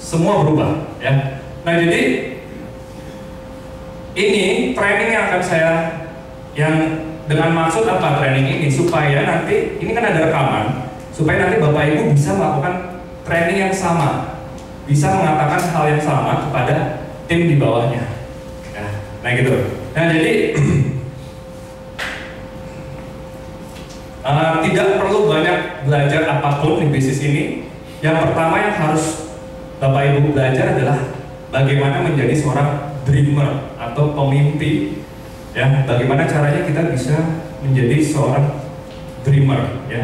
semua berubah ya. Nah jadi ini training yang akan saya, yang dengan maksud apa training ini, supaya nanti ini kan ada rekaman, supaya nanti Bapak Ibu bisa melakukan training yang sama, bisa mengatakan hal yang sama kepada tim di bawahnya ya. Nah gitu. Nah jadi tidak perlu banyak belajar apapun di bisnis ini. Yang pertama yang harus Bapak Ibu belajar adalah bagaimana menjadi seorang dreamer atau pemimpi ya. Bagaimana caranya kita bisa menjadi seorang dreamer ya.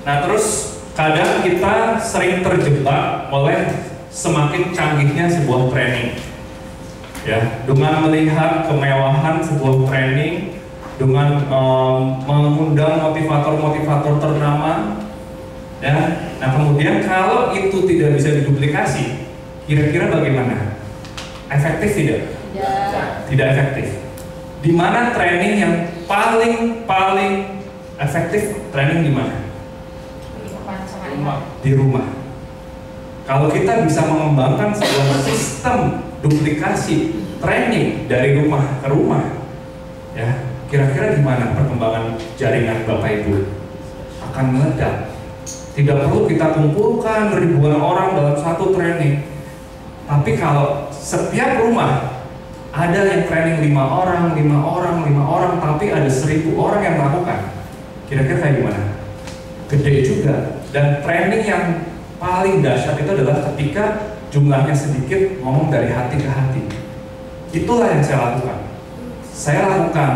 Nah terus kadang kita sering terjebak oleh semakin canggihnya sebuah training ya, dengan melihat kemewahan sebuah training, dengan mengundang motivator-motivator ternama ya. Nah kemudian kalau itu tidak bisa diduplikasi, kira-kira bagaimana? Efektif tidak? Tidak efektif. Di mana training yang paling efektif? Training di mana? Di rumah. Kalau kita bisa mengembangkan sebuah sistem duplikasi training dari rumah ke rumah ya, kira-kira gimana perkembangan jaringan Bapak Ibu? Akan meledak. Tidak perlu kita kumpulkan ribuan orang dalam satu training. Tapi kalau setiap rumah ada yang training 5 orang, tapi ada 1000 orang yang melakukan, kira-kira kayak gimana? Gede juga. Dan training yang paling dahsyat itu adalah ketika jumlahnya sedikit, ngomong dari hati ke hati. Itulah yang saya lakukan. Saya lakukan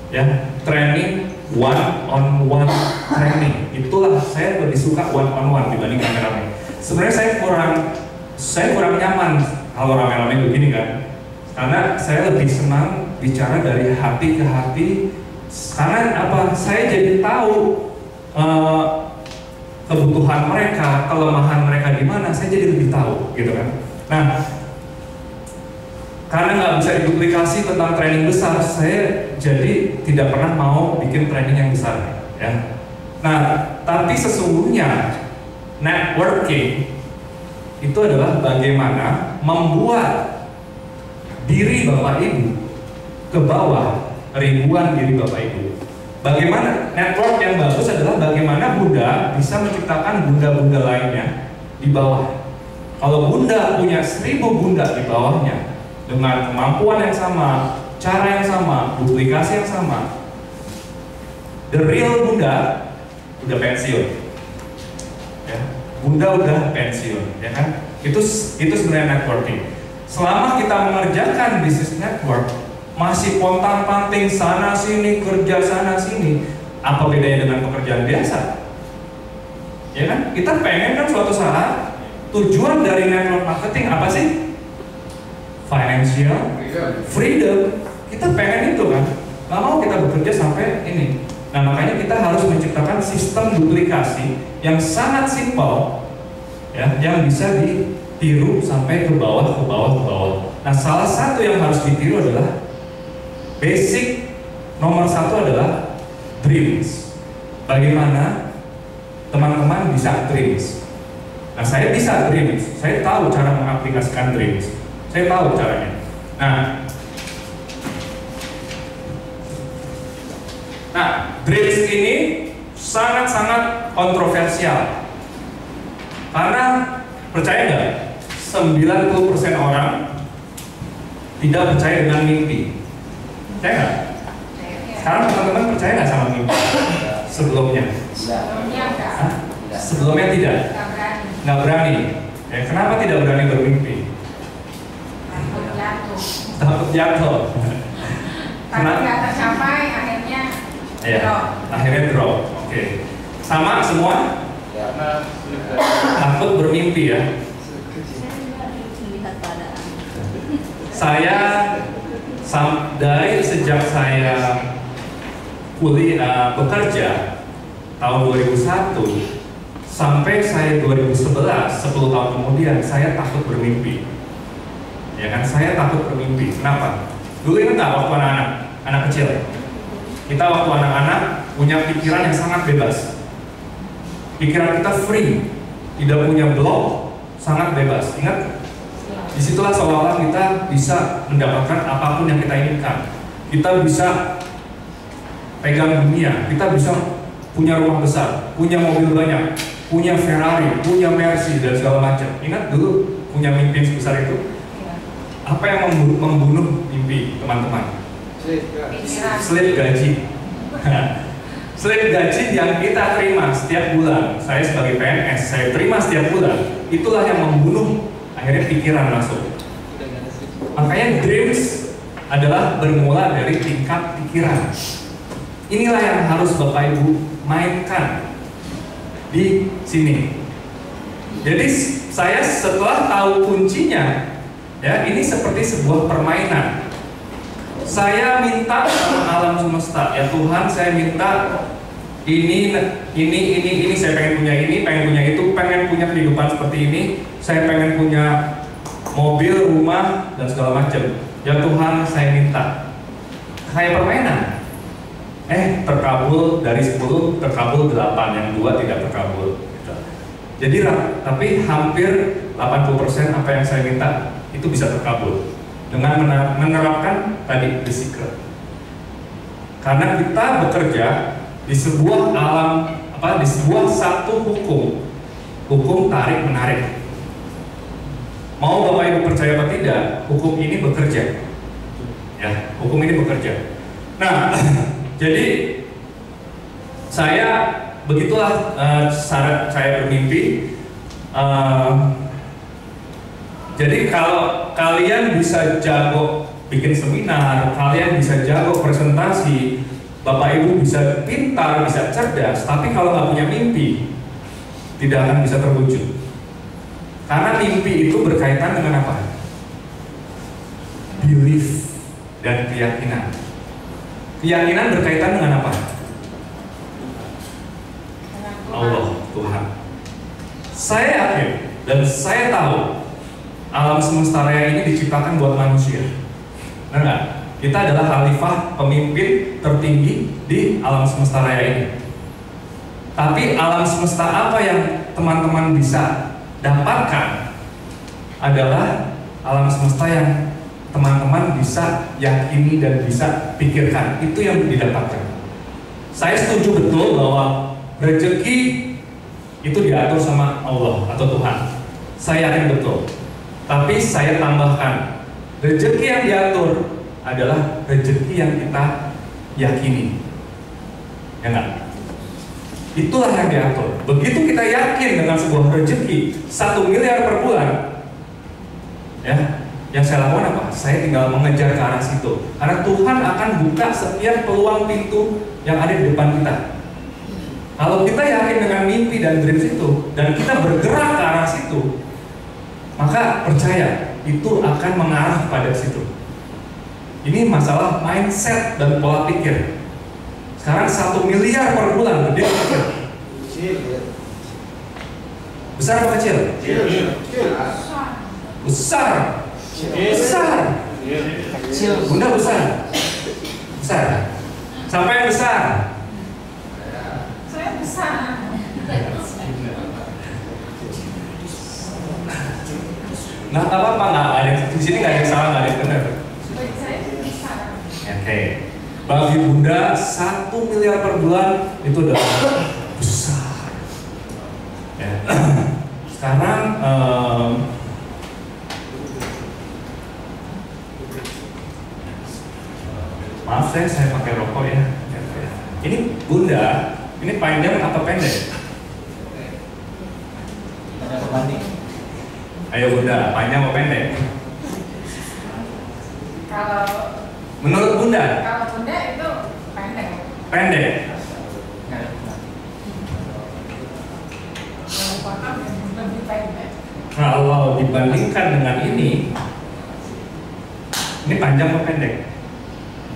ya training one-on-one training. Itulah saya lebih suka one-on-one dibanding rame-rame. Sebenarnya saya kurang nyaman kalau rame-rame begini kan, karena saya lebih senang bicara dari hati ke hati. Karena apa? Saya jadi tahu kebutuhan mereka, kelemahan mereka di mana, saya jadi lebih tahu, gitu kan. Nah, karena nggak bisa diduplikasi tentang training besar, saya jadi tidak pernah mau bikin training yang besar, ya. Nah, tapi sesungguhnya networking itu adalah bagaimana membuat diri Bapak Ibu ke bawah ribuan diri Bapak Ibu. Bagaimana network yang bagus adalah bagaimana Bunda bisa menciptakan bunda-bunda lainnya di bawah. Kalau Bunda punya 1000 bunda di bawahnya dengan kemampuan yang sama, cara yang sama, duplikasi yang sama, the real Bunda udah pensiun, ya. Bunda udah pensiun, ya kan? Itu sebenarnya networking. Selama kita mengerjakan bisnis network, masih pontang-panting sana sini, kerja sana sini, apa bedanya dengan pekerjaan biasa? Ya kan? Kita pengen kan suatu saat tujuan dari network marketing apa sih? Financial freedom. Kita pengen itu kan? Gak mau kita bekerja sampai ini. Nah makanya kita harus menciptakan sistem duplikasi yang sangat simpel, ya, yang bisa ditiru sampai ke bawah. Nah salah satu yang harus ditiru adalah basic nomor 1 adalah dreams. Bagaimana teman-teman bisa dreams? Nah saya bisa dreams, saya tahu cara mengaplikasikan dreams, saya tahu caranya. Nah dreams ini sangat-sangat kontroversial. Karena percaya nggak? 90% orang tidak percaya dengan mimpi. Percaya nggak? Sekarang teman-teman percaya nggak sama mimpi? Sebelumnya? Sebelumnya tidak? Nggak berani. Ya, kenapa tidak berani bermimpi? Takut jatuh. Tapi nggak tercapai, akhirnya drop. Akhirnya drop. Oke. Sama semua? Takut bermimpi ya. Saya dari sejak saya kuliah bekerja tahun 2001 sampai saya 2011, 10 tahun kemudian saya takut bermimpi. Ya kan, saya takut bermimpi. Kenapa? Dulu ingat nggak waktu anak kecil? Kita waktu anak-anak punya pikiran yang sangat bebas. pikiran kita free, tidak punya blok, sangat bebas. Ingat, disitulah seolah-olah kita bisa mendapatkan apapun yang kita inginkan. Kita bisa pegang dunia, kita bisa punya rumah besar, punya mobil banyak, punya Ferrari, punya Mercy dan segala macam. Ingat dulu punya mimpi sebesar itu? Apa yang membunuh mimpi teman-teman? Slip gaji. Slip gaji yang kita terima setiap bulan. Saya sebagai PNS, saya terima setiap bulan. Itulah yang membunuh akhirnya pikiran masuk. Makanya dreams adalah bermula dari tingkat pikiran. Inilah yang harus Bapak Ibu mainkan di sini. Jadi saya setelah tahu kuncinya, ya ini seperti sebuah permainan. Saya minta sama alam semesta, ya Tuhan, saya minta ini saya pengen punya ini, pengen punya itu, pengen punya kehidupan seperti ini, saya pengen punya mobil, rumah dan segala macam. Ya Tuhan, saya minta. Kayak permainan. Terkabul dari 10, terkabul 8, yang 2 tidak terkabul. Jadi tapi hampir 80% apa yang saya minta itu bisa terkabul dengan menerapkan tadi the secret. Karena kita bekerja di sebuah di sebuah satu hukum tarik menarik. Mau Bapak Ibu percaya atau tidak, hukum ini bekerja. Ya, hukum ini bekerja. Nah, jadi begitulah syarat saya bermimpi. Jadi kalau kalian bisa jago bikin seminar, kalian bisa jago presentasi, Bapak Ibu bisa pintar, bisa cerdas, tapi kalau nggak punya mimpi, tidak akan bisa terwujud. Karena mimpi itu berkaitan dengan apa? Belief dan keyakinan. Keyakinan berkaitan dengan apa? Allah, Tuhan. Saya yakin dan saya tahu alam semesta raya ini diciptakan buat manusia. Benar nggak? Kita adalah khalifah, pemimpin tertinggi di alam semesta raya ini. Tapi alam semesta apa yang teman-teman bisa dapatkan adalah alam semesta yang teman-teman bisa yakini dan bisa pikirkan. Itu yang didapatkan. Saya setuju betul bahwa rezeki itu diatur sama Allah atau Tuhan. Saya yakin betul. Tapi saya tambahkan, rezeki yang diatur adalah rezeki yang kita yakini. Ya enggak? Itulah yang diatur. Begitu kita yakin dengan sebuah rezeki 1 miliar per bulan, ya, yang saya lakukan apa? Saya tinggal mengejar ke arah situ. Karena Tuhan akan buka setiap peluang pintu yang ada di depan kita. Kalau kita yakin dengan mimpi dan dreams itu, dan kita bergerak ke arah situ, maka percaya itu akan mengarah pada situ. Ini masalah mindset dan pola pikir. Sekarang 1 miliar per bulan, gede atau kecil? Besar atau kecil? Besar. Besar. Bunda besar. Besar. Siapa yang besar? Saya besar. Nggak apa-apa, nggak ada di sini, nggak ada yang salah, nggak ada yang benar. Saya besar. Oke. Bagi Bunda 1 miliar per bulan itu udah besar. Ya. Sekarang maaf saya pakai rokok ya. Ini Bunda, ini panjang atau pendek? Ayo Bunda, panjang atau pendek? Kalau Menurut Bunda? Kalau Bunda itu pendek. Pendek. Kalau potong lebih pendek. Kalau dibandingkan dengan ini panjang atau pendek?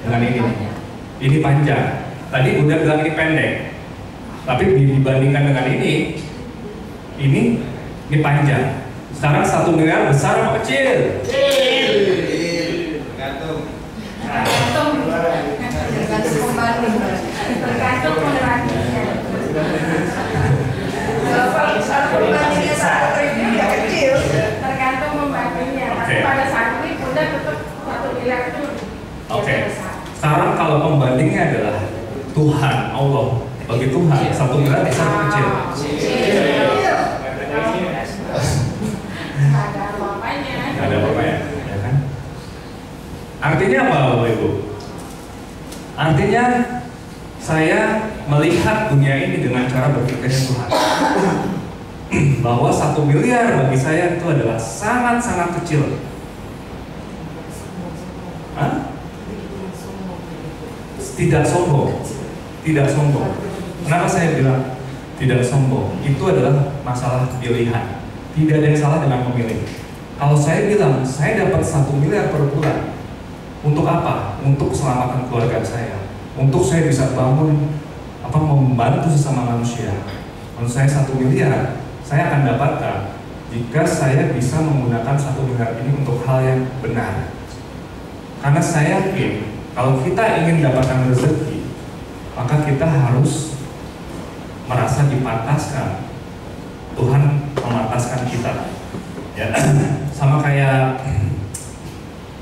Dengan ini panjang. Tadi Bunda bilang ini pendek. Tapi dibandingkan dengan ini panjang. Sekarang 1 miliar besar atau kecil? Tergantung. Tergantung pembagian. Tuhan, Allah, bagi Tuhan 1 miliar besar atau kecil? Nggak ada apa-apanya. Nggak ada apa-apanya, ya kan? Artinya apa, Bapak Ibu? Artinya saya melihat dunia ini dengan cara berpikirnya Tuhan. Bahwa 1 miliar bagi saya itu adalah sangat-sangat kecil. Hah? Tidak sombong, tidak sombong. Kenapa saya bilang tidak sombong? Itu adalah masalah pilihan. Tidak ada yang salah dengan memilih. Kalau saya bilang saya dapat 1 miliar per bulan, untuk apa? Untuk keselamatan keluarga saya, untuk saya bisa bangun membantu sesama manusia. Menurut saya 1 miliar saya akan dapatkan jika saya bisa menggunakan 1 miliar ini untuk hal yang benar. Karena saya yakin kalau kita ingin dapatkan rezeki, maka kita harus merasa dipantaskan. Tuhan memantaskan kita. Ya, sama kayak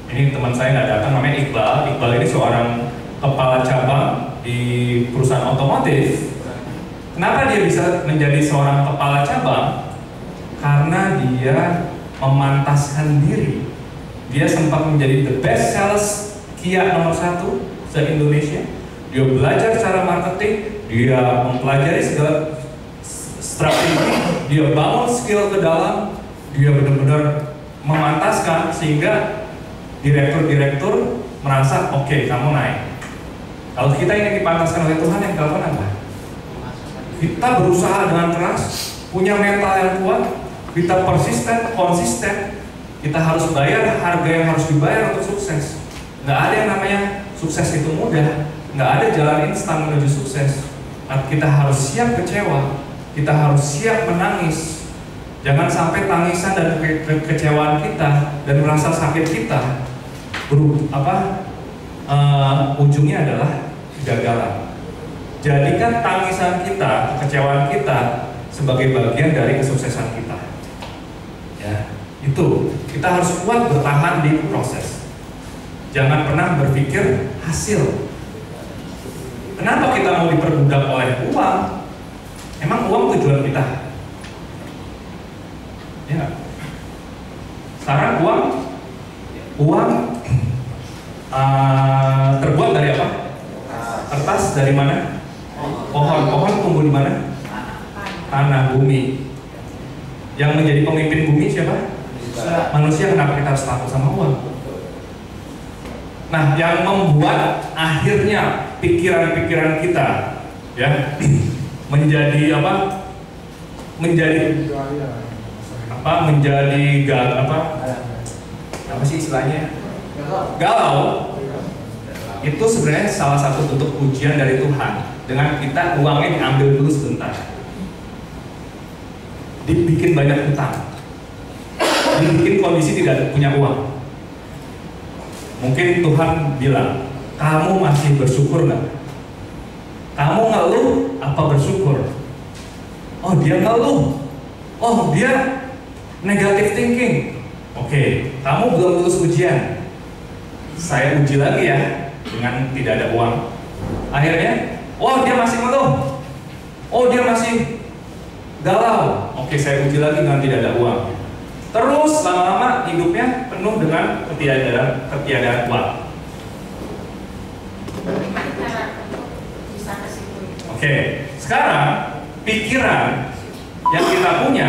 ini teman saya nggak datang, namanya Iqbal. Iqbal ini seorang kepala cabang di perusahaan otomotif. Kenapa dia bisa menjadi seorang kepala cabang? Karena dia memantaskan diri. Dia sempat menjadi the best sales Kia nomor 1 se-Indonesia. Dia belajar cara marketing, dia mempelajari segala strategi, dia bangun skill ke dalam, dia benar-benar memantaskan sehingga direktur-direktur merasa oke, kamu naik. Kalau kita ingin dipantaskan oleh Tuhan, yang dilakukan apa? Kita berusaha dengan keras, punya mental yang kuat, kita persisten, konsisten. Kita harus bayar harga yang harus dibayar untuk sukses. Nggak ada yang namanya sukses itu mudah. Nggak ada jalan instan menuju sukses. Kita harus siap kecewa. Kita harus siap menangis. Jangan sampai tangisan dan kekecewaan kita dan merasa sakit kita ujungnya adalah kegagalan. Jadikan tangisan kita, kekecewaan kita sebagai bagian dari kesuksesan kita. Ya, itu kita harus kuat bertahan di proses. Jangan pernah berpikir hasil. Kenapa kita mau diperbudak oleh uang? Emang uang tujuan kita? Ya. Sekarang uang terbuat dari apa? Kertas dari mana? Pohon tumbuh di mana? Tanah, bumi. Yang menjadi pemimpin bumi siapa? Manusia. Kenapa kita harus takut sama uang? Nah, yang membuat akhirnya pikiran-pikiran kita ya menjadi galau. Itu sebenarnya salah satu bentuk ujian dari Tuhan dengan kita uangnya diambil dulu sebentar, dibikin banyak utang, dibikin kondisi tidak punya uang. Mungkin Tuhan bilang, kamu masih bersyukur nggak? Kamu ngeluh apa bersyukur? Oh, dia ngeluh. Oh, dia negative thinking. Oke, kamu belum lulus ujian. Saya uji lagi ya dengan tidak ada uang. Akhirnya, oh dia masih ngeluh. Oh dia masih galau. Oke, saya uji lagi dengan tidak ada uang. Terus lama-lama hidupnya penuh dengan ketiadaan uang. Gimana cara bisa ke situ? Oke, sekarang pikiran yang kita punya,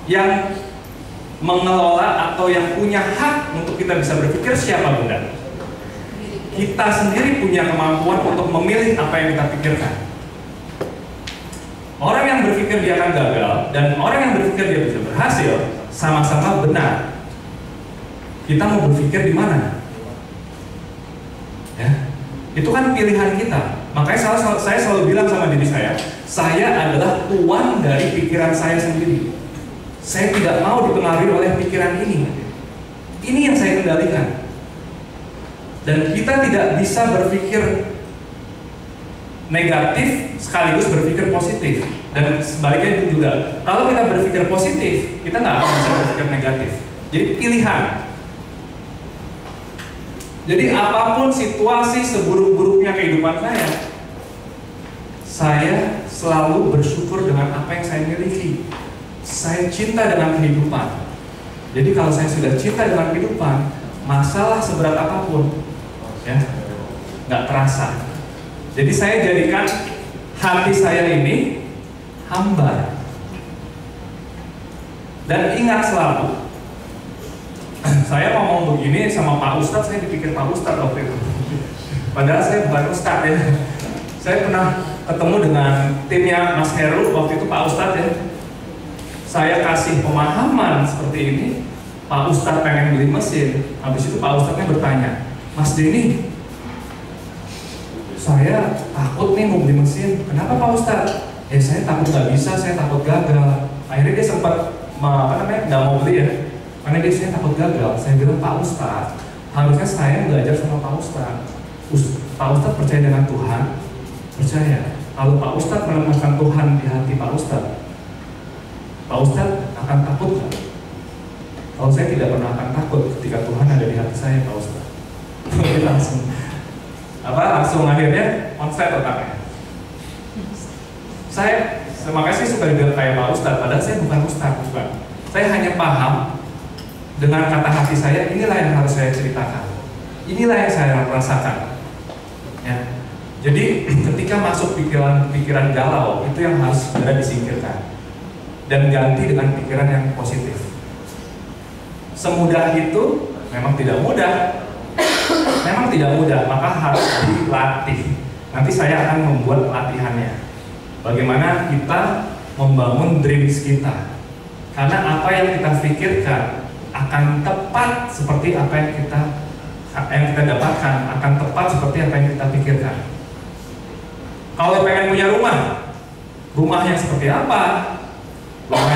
yang mengelola atau yang punya hak untuk kita bisa berpikir siapa Bunda? Kita sendiri punya kemampuan untuk memilih apa yang kita pikirkan. Orang yang berpikir dia akan gagal dan orang yang berpikir dia bisa berhasil sama-sama benar. Kita mau berpikir di mana? Ya, itu kan pilihan kita. Makanya saya selalu bilang sama diri saya adalah tuan dari pikiran saya sendiri. Saya tidak mau dipengaruhi oleh pikiran ini. Ini yang saya kendalikan. Dan kita tidak bisa berpikir negatif sekaligus berpikir positif. Dan sebaliknya itu juga. Kalau kita berpikir positif, kita nggak akan bisa berpikir negatif. Jadi pilihan. Jadi apapun situasi seburuk-buruknya kehidupan saya, saya selalu bersyukur dengan apa yang saya miliki. Saya cinta dengan kehidupan. Jadi kalau saya sudah cinta dengan kehidupan, masalah seberat apapun, ya, nggak terasa. Jadi saya jadikan hati saya ini hamba. Dan ingat selalu, saya ngomong begini sama Pak Ustadz, saya dipikir Pak Ustadz waktu itu. Padahal saya bukan Ustadz ya. Saya pernah ketemu dengan timnya Mas Heru waktu itu, Pak Ustadz ya. Saya kasih pemahaman seperti ini, Pak Ustadz pengen beli mesin. Habis itu Pak Ustadznya bertanya, Mas Denny, saya takut nih mau beli mesin. Kenapa Pak Ustadz? Ya saya takut nggak bisa, saya takut gagal. Akhirnya dia sempat nggak mau beli ya, karena dia saya takut gagal. Saya bilang, Pak Ustadz, harusnya saya belajar sama Pak Ustadz. Pak Ustadz percaya dengan Tuhan, percaya. Kalau Pak Ustadz menemukan Tuhan di hati Pak Ustadz akan takut kan? Kalau saya tidak pernah akan takut ketika Tuhan ada di hati saya, Pak Ustadz. langsung akhirnya onside otaknya. Makanya saya suka dibilang kayak Pak Ustadz, padahal saya bukan Ustadz, bukan. Saya hanya paham dengan kata hati saya, inilah yang harus saya ceritakan, inilah yang saya rasakan. Ya. Jadi ketika masuk pikiran galau, itu yang harus segera disingkirkan dan ganti dengan pikiran yang positif. Semudah itu memang tidak mudah, maka harus dilatih. Nanti saya akan membuat latihannya. Bagaimana kita membangun dreams kita. Karena apa yang kita pikirkan akan tepat seperti apa yang kita dapatkan, akan tepat seperti apa yang kita pikirkan. Kalau pengen punya rumah yang seperti apa? Rumah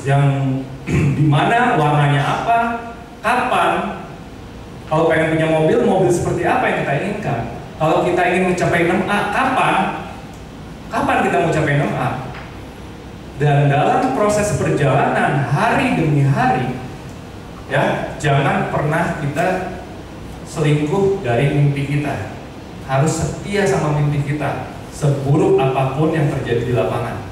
yang di mana, warnanya apa, kapan? Kalau pengen punya mobil seperti apa yang kita inginkan? Kalau kita ingin mencapai 6A, kapan kita mau capai 6A? Dan dalam proses perjalanan hari demi hari, ya, jangan pernah kita selingkuh dari mimpi kita. Harus setia sama mimpi kita, seburuk apapun yang terjadi di lapangan.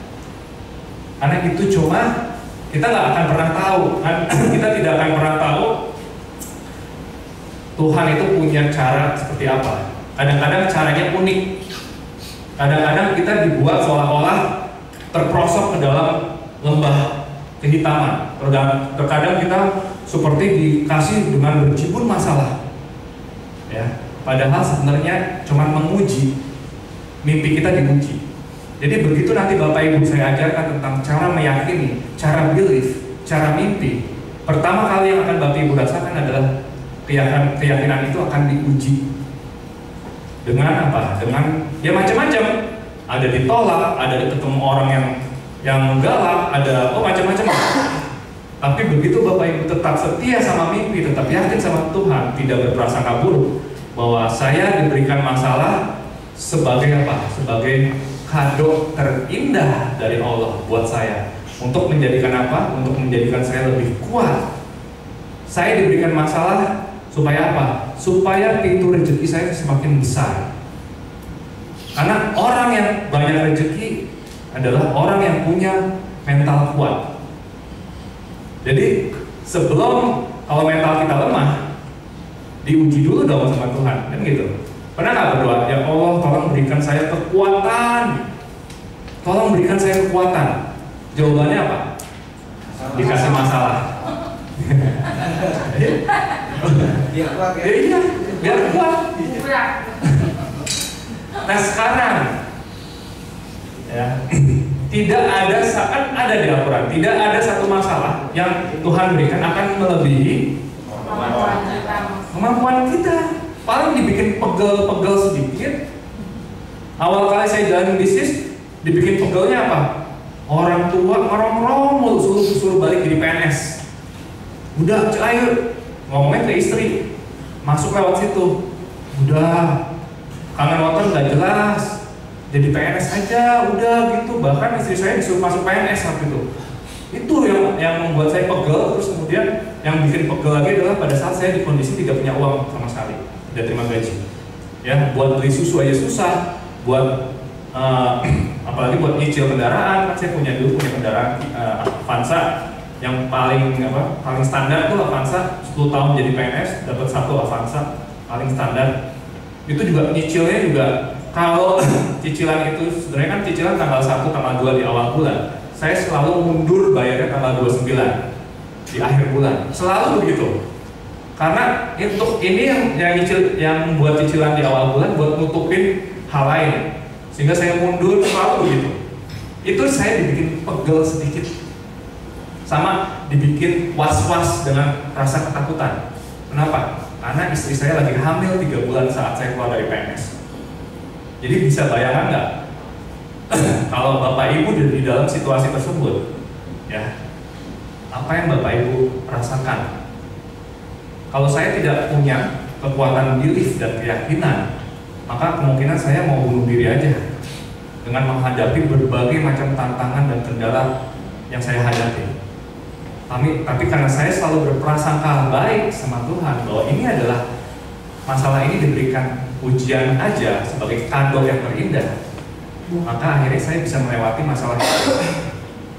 Karena itu cuma kita nggak akan pernah tahu, kan? Kita tidak akan pernah tahu Tuhan itu punya cara seperti apa. Kadang-kadang caranya unik. Kadang-kadang kita dibuat seolah-olah terprosok ke dalam lembah kehitaman. Terkadang kita seperti dikasih dengan berjibun masalah. Ya, padahal sebenarnya cuma menguji, mimpi kita diuji. Jadi begitu nanti Bapak Ibu saya ajarkan tentang cara meyakini, cara belief, cara mimpi. Pertama kali yang akan Bapak Ibu rasakan adalah keyakinan itu akan diuji. Dengan apa? Dengan ya macam-macam. Ada ditolak, ada ketemu orang yang galak, ada macam-macam. Tapi begitu Bapak Ibu tetap setia sama mimpi, tetap yakin sama Tuhan, tidak berprasangka buruk bahwa saya diberikan masalah sebagai apa? Sebagai kado terindah dari Allah buat saya. Untuk menjadikan apa? Untuk menjadikan saya lebih kuat. Saya diberikan masalah supaya apa? Supaya pintu rezeki saya semakin besar. Karena orang yang banyak rezeki adalah orang yang punya mental kuat. Jadi sebelum kalau mental kita lemah, diuji dulu dong sama Tuhan, kan gitu. Pernah nggak berdoa, ya Allah tolong berikan saya kekuatan, tolong berikan saya kekuatan. Jawabannya apa? Dikasih masalah. Biar kuat ya? Iya, biar kuat. Nah sekarang, ya, tidak ada saat ada di Al-Quran, tidak ada satu masalah yang Tuhan berikan akan melebihi kemampuan kita. Paling dibikin pegel sedikit. Awal kali saya jalan bisnis, dibikin pegelnya apa? Orang tua, orang mulu suruh balik jadi PNS. Udah, ayo ngomongnya ke istri, masuk lewat situ. Udah, kangen motor nggak jelas, jadi PNS aja, udah gitu. Bahkan istri saya disuruh masuk PNS waktu itu. Itu yang membuat saya pegel. Terus kemudian yang bikin pegel lagi adalah pada saat saya di kondisi tidak punya uang sama sekali, tidak terima gaji. Ya, buat beli susu aja susah, buat apalagi buat nyicil kendaraan. Kan saya punya kendaraan Avanza yang paling standar tuh Avanza, 10 tahun jadi PNS dapat satu Avanza paling standar. Itu juga nyicilnya juga, kalau cicilan itu sebenarnya kan cicilan tanggal 1, tanggal 2 di awal bulan. Saya selalu mundur bayarnya tanggal 29 di akhir bulan, selalu begitu. Karena untuk ini yang buat cicilan di awal bulan buat nutupin hal lain, sehingga saya mundur selalu begitu. Itu saya dibikin pegel sedikit, sama dibikin was-was dengan rasa ketakutan. Kenapa? Karena istri saya lagi hamil 3 bulan saat saya keluar dari PNS. Jadi bisa bayangkan nggak kalau Bapak Ibu di dalam situasi tersebut, ya, apa yang Bapak Ibu rasakan? Kalau saya tidak punya kekuatan belief dan keyakinan, maka kemungkinan saya mau bunuh diri aja dengan menghadapi berbagai macam tantangan dan kendala yang saya hadapi. Tapi karena saya selalu berprasangka baik sama Tuhan bahwa ini adalah masalah ini diberikan ujian aja sebagai kado yang terindah, maka akhirnya saya bisa melewati masalah itu.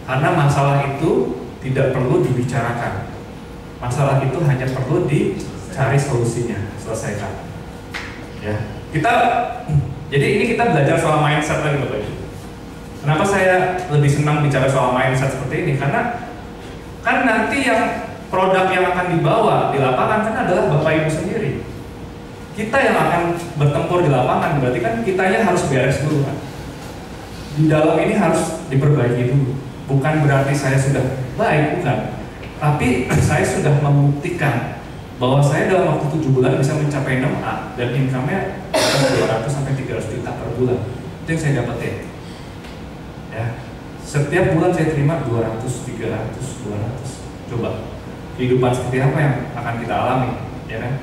Karena masalah itu tidak perlu dibicarakan. Masalah itu hanya perlu dicari solusinya, selesaikan. Ya, jadi ini kita belajar soal mindset lagi, Bapak Ibu. Kenapa saya lebih senang bicara soal mindset seperti ini? Karena kan nanti yang produk yang akan dibawa di lapangan kan adalah Bapak Ibu sendiri. Kita yang akan bertempur di lapangan, berarti kan kitanya harus beres dulu kan. Di dalam ini harus diperbaiki dulu. Bukan berarti saya sudah baik, bukan. Tapi saya sudah membuktikan bahwa saya dalam waktu 7 bulan bisa mencapai 6A dan income-nya 200 sampai 300 juta per bulan. Itu yang saya dapetin. Ya. Setiap bulan saya terima 200, 300, 200. Coba kehidupan seperti apa yang akan kita alami, ya kan?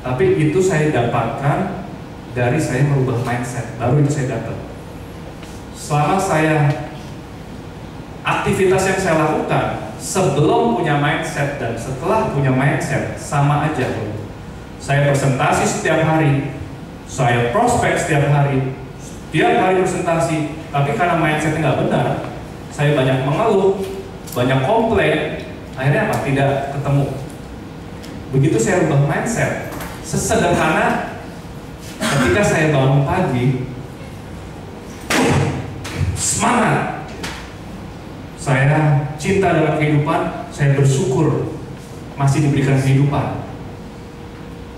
Tapi itu saya dapatkan dari saya merubah mindset. Baru itu saya dapat. Selama aktivitas yang saya lakukan sebelum punya mindset dan setelah punya mindset sama aja. Saya presentasi setiap hari, saya prospek setiap hari presentasi, tapi karena mindsetnya nggak benar, saya banyak mengeluh, banyak komplain, akhirnya apa? Tidak ketemu. Begitu saya rubah mindset, sesederhana ketika saya bangun pagi, semangat. Saya cinta dalam kehidupan, saya bersyukur masih diberikan kehidupan.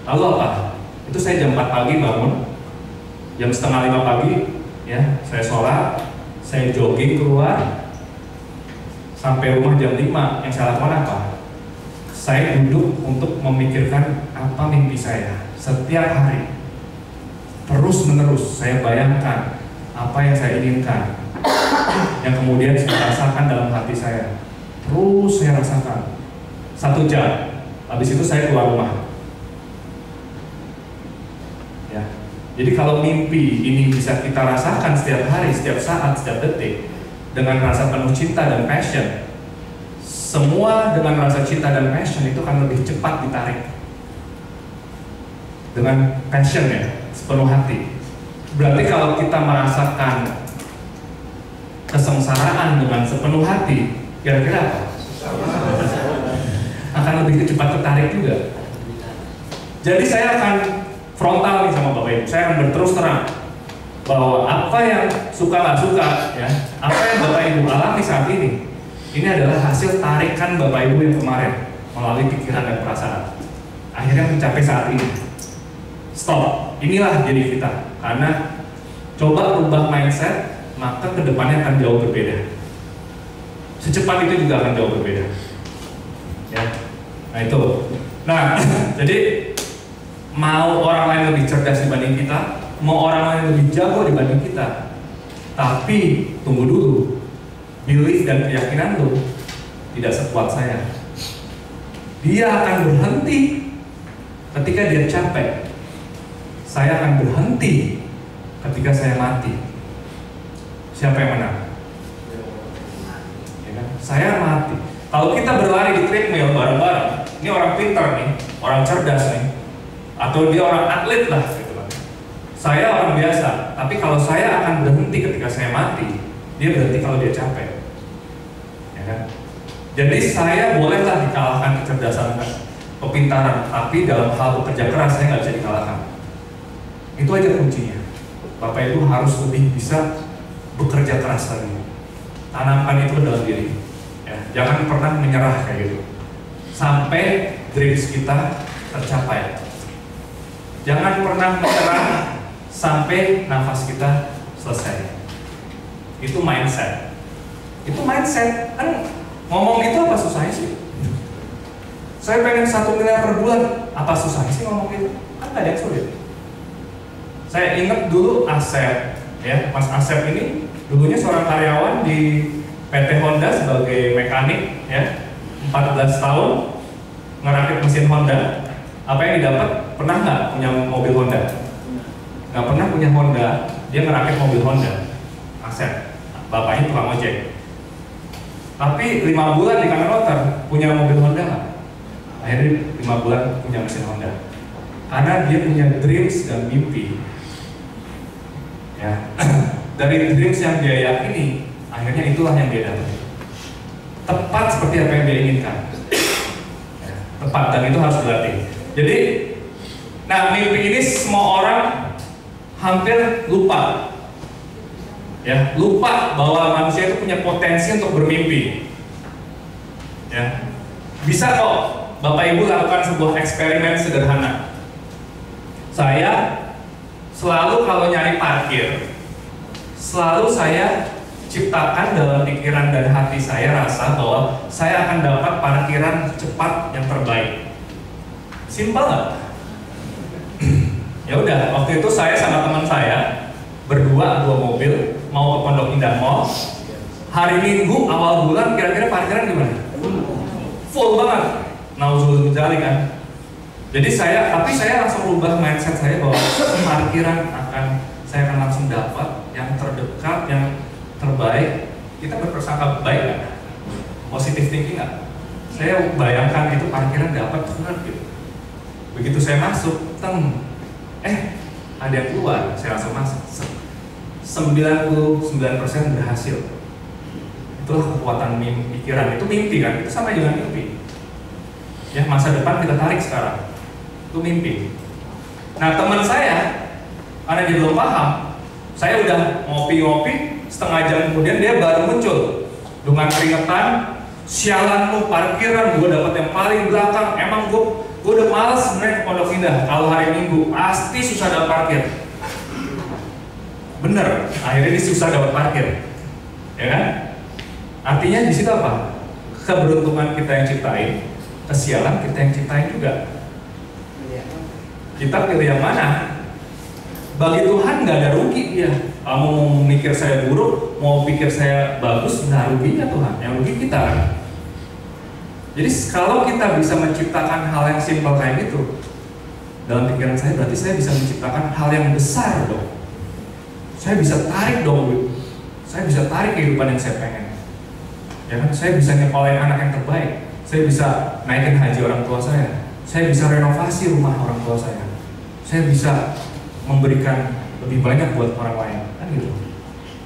Lalu apa? Itu saya jam 4 pagi bangun, jam setengah 5 pagi, ya, saya sholat, saya jogging keluar, sampai rumah jam 5. Yang saya lakukan apa? Saya duduk untuk memikirkan apa mimpi saya setiap hari. Terus menerus saya bayangkan apa yang saya inginkan, yang kemudian saya rasakan dalam hati saya. Terus saya rasakan 1 jam. Habis itu saya keluar rumah. Ya. Jadi kalau mimpi ini bisa kita rasakan setiap hari, setiap saat, setiap detik dengan rasa penuh cinta dan passion, semua dengan rasa cinta dan passion itu akan lebih cepat ditarik. Dengan passion ya, sepenuh hati. Berarti kalau kita merasakan kesengsaraan dengan sepenuh hati, kira-kira apa? Akan lebih cepat tertarik juga. Jadi saya akan frontal nih sama Bapak Ibu. Saya akan berterus terang bahwa apa yang suka nggak suka, ya, apa yang Bapak Ibu alami saat ini adalah hasil tarikan Bapak Ibu yang kemarin melalui pikiran dan perasaan. Akhirnya mencapai saat ini. Stop. Inilah diri kita. Karena coba rubah mindset, maka kedepannya akan jauh berbeda. Secepat itu juga akan jauh berbeda. Ya, nah itu. Nah, jadi mau orang lain lebih cerdas dibanding kita, mau orang lain lebih jago dibanding kita, tapi tunggu dulu, belief dan keyakinan lo tidak sekuat saya. Dia akan berhenti ketika dia capek. Saya akan berhenti ketika saya mati. Siapa yang menang? Ya kan? Saya mati. Kalau kita berlari di treadmill bareng-bareng, ini orang pintar nih, orang cerdas nih, atau dia orang atlet lah, gitu kan. Saya orang biasa, tapi kalau saya akan berhenti ketika saya mati, dia berhenti kalau dia capek. Ya kan? Jadi saya bolehlah dikalahkan kecerdasan, kepintaran, tapi dalam hal bekerja keras saya nggak bisa dikalahkan. Itu aja kuncinya. Bapak Ibu harus lebih bisa bekerja keras lagi. Tanamkan itu dalam diri. Ya, jangan pernah menyerah kayak gitu. Sampai dreams kita tercapai. Jangan pernah menyerah sampai nafas kita selesai. Itu mindset. Itu mindset. Kan ngomong itu apa susahnya sih? Saya pengen 1 miliar per bulan. Apa susahnya sih ngomong itu? Kan gak ada yang sulit. Saya ingat dulu Asep, ya, Mas Asep ini dulunya seorang karyawan di PT Honda sebagai mekanik, ya, 14 tahun ngerakit mesin Honda. Apa yang didapat? Pernah nggak punya mobil Honda? Nggak pernah punya Honda, dia ngerakit mobil Honda. Asep, bapaknya tukang ojek. Tapi 5 bulan di kantor motor punya mobil Honda nggak? Akhirnya 5 bulan punya mesin Honda. Karena dia punya dreams dan mimpi. Ya, dari dreams yang dia yakini, akhirnya itulah yang dia dapat. Tepat seperti apa yang dia inginkan. Ya, tepat, dan itu harus dilatih. Jadi, nah mimpi ini semua orang hampir lupa. Ya, lupa bahwa manusia itu punya potensi untuk bermimpi. Ya, bisa kok Bapak Ibu lakukan sebuah eksperimen sederhana. Saya selalu kalau nyari parkir, selalu saya ciptakan dalam pikiran dan hati saya rasa bahwa saya akan dapat parkiran cepat yang terbaik. Simpel nggak? Ya udah, waktu itu saya sama teman saya berdua 2 mobil mau ke Pondok Indah Mall. Hari Minggu awal bulan kira-kira parkiran gimana? Full banget. Nauzubillah jali kan. Jadi tapi saya langsung rubah mindset saya bahwa parkiran saya akan langsung dapat yang terdekat, yang terbaik. Kita berprasangka baik kan? Positive thinking nggak? Saya bayangkan itu parkiran dapat benar gitu. Begitu saya masuk, ada yang keluar, saya langsung masuk. 99% berhasil. Itulah kekuatan pikiran. Itu mimpi kan? Itu sama dengan mimpi. Ya, masa depan kita tarik sekarang. Itu mimpi. Nah, teman saya, karena dia belum paham, saya udah ngopi-ngopi, setengah jam kemudian dia baru muncul dengan keringetan. Sialan lu, parkiran gue dapat yang paling belakang. Emang gue udah males sebenarnya ke Pondok Indah. Kalau hari Minggu pasti susah dapat parkir. Bener, akhirnya dia susah dapat parkir, ya kan? Artinya di situ apa? Keberuntungan kita yang ciptain, kesialan kita yang ciptain juga. Kita pilih yang mana? Bagi Tuhan nggak ada rugi dia. Kamu mau mikir saya buruk, mau pikir saya bagus, nggak ruginya Tuhan. Yang rugi kita kan. Jadi kalau kita bisa menciptakan hal yang simpel kayak gitu, dalam pikiran saya berarti saya bisa menciptakan hal yang besar dong. Saya bisa tarik dong, saya bisa tarik kehidupan yang saya pengen. Ya kan, saya bisa nyekolahin anak yang terbaik, saya bisa naikin haji orang tua saya bisa renovasi rumah orang tua saya bisa memberikan lebih banyak buat orang lain, kan gitu.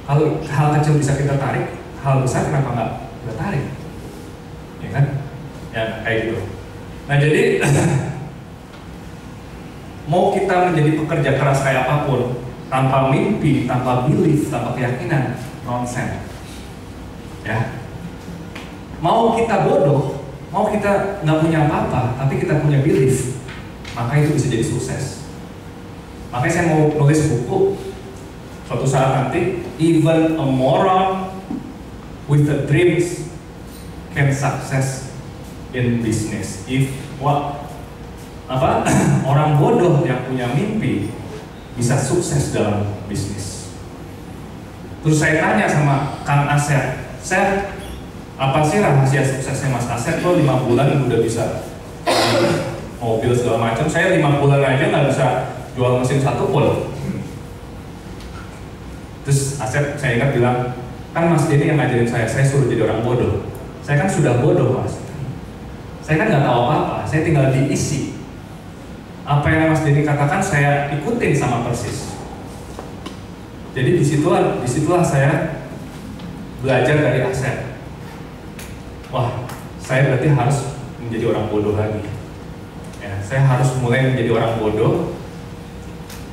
Kalau hal kecil bisa kita tarik, hal besar kenapa nggak kita tarik? Ya kan, ya kayak gitu. Nah jadi mau kita menjadi pekerja keras kayak apapun, tanpa mimpi, tanpa belief, tanpa keyakinan, nonsense. Ya, mau kita bodoh, mau kita nggak punya apa-apa, tapi kita punya belief, maka itu bisa jadi sukses. Makanya saya mau nulis buku suatu saat nanti, even a moron with the dreams can success in business. If orang bodoh yang punya mimpi bisa sukses dalam bisnis. Terus saya tanya sama Kang Asep, Sep, apa sih rahasia suksesnya Mas Asep? Kok 5 bulan udah bisa mobil segala macam? Saya 5 bulan aja nggak bisa jual mesin 1 pun. Terus Asep saya ingat bilang, kan Mas Denny yang ngajarin saya suruh jadi orang bodoh. Saya kan sudah bodoh Mas. Saya kan nggak tahu apa-apa, saya tinggal diisi. Apa yang Mas Denny katakan saya ikutin sama persis. Jadi disitulah saya belajar dari Asep. Wah, saya berarti harus menjadi orang bodoh lagi. Ya, saya harus mulai menjadi orang bodoh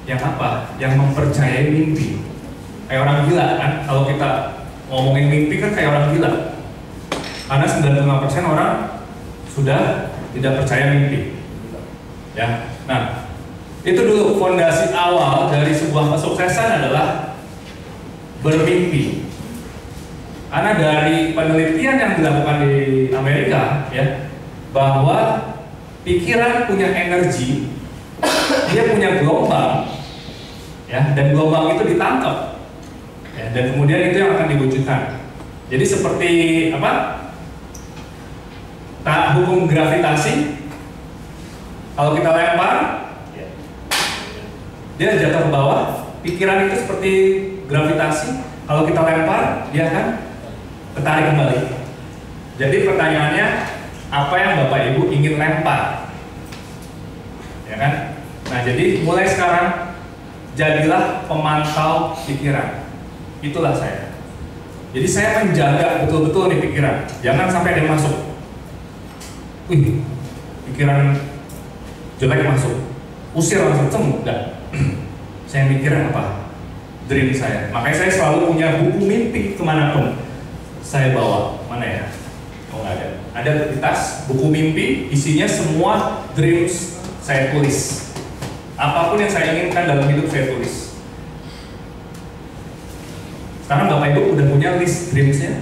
yang apa? Yang mempercayai mimpi. Kayak orang gila kan? Kalau kita ngomongin mimpi kan kayak orang gila. Karena 95% orang sudah tidak percaya mimpi. Ya, nah itu dulu fondasi awal dari sebuah kesuksesan adalah bermimpi. Karena dari penelitian yang dilakukan di Amerika, ya, bahwa pikiran punya energi, dia punya gelombang, ya, dan gelombang itu ditangkap, ya, dan kemudian itu yang akan diwujudkan. Jadi seperti apa? Hukum gravitasi. Kalau kita lempar, dia jatuh ke bawah. Pikiran itu seperti gravitasi. Kalau kita lempar, dia akan ketarik kembali. Jadi pertanyaannya, apa yang Bapak Ibu ingin lempar? Ya kan? Nah, jadi mulai sekarang jadilah pemantau pikiran. Itulah saya. Jadi saya menjaga betul-betul nih pikiran. Jangan sampai dia masuk. Wih, pikiran jelek masuk. Usir langsung, enggak. Saya mikirin apa? Dream saya. Makanya saya selalu punya buku mimpi kemanapun saya bawa. Mana ya? Oh, nggak ada. Ada di tas buku mimpi, isinya semua dreams saya tulis. Apapun yang saya inginkan dalam hidup saya tulis. Sekarang Bapak Ibu udah punya list dreamsnya?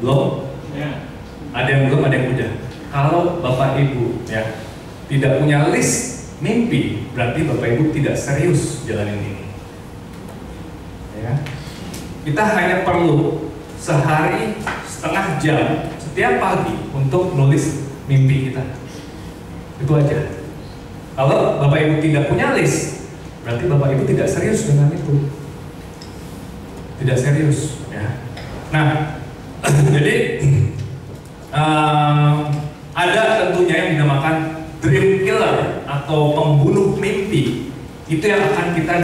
Belum? Ya. Ada yang belum, ada yang udah. Kalau Bapak Ibu ya tidak punya list mimpi, berarti Bapak Ibu tidak serius jalanin ini. Ya. Kita hanya perlu sehari setengah jam setiap pagi untuk nulis mimpi kita. Itu aja. Kalau Bapak Ibu tidak punya list, berarti Bapak Ibu tidak serius dengan itu. Tidak serius, ya. Nah, jadi ada tentunya yang dinamakan dream killer atau pembunuh mimpi. Itu yang akan kita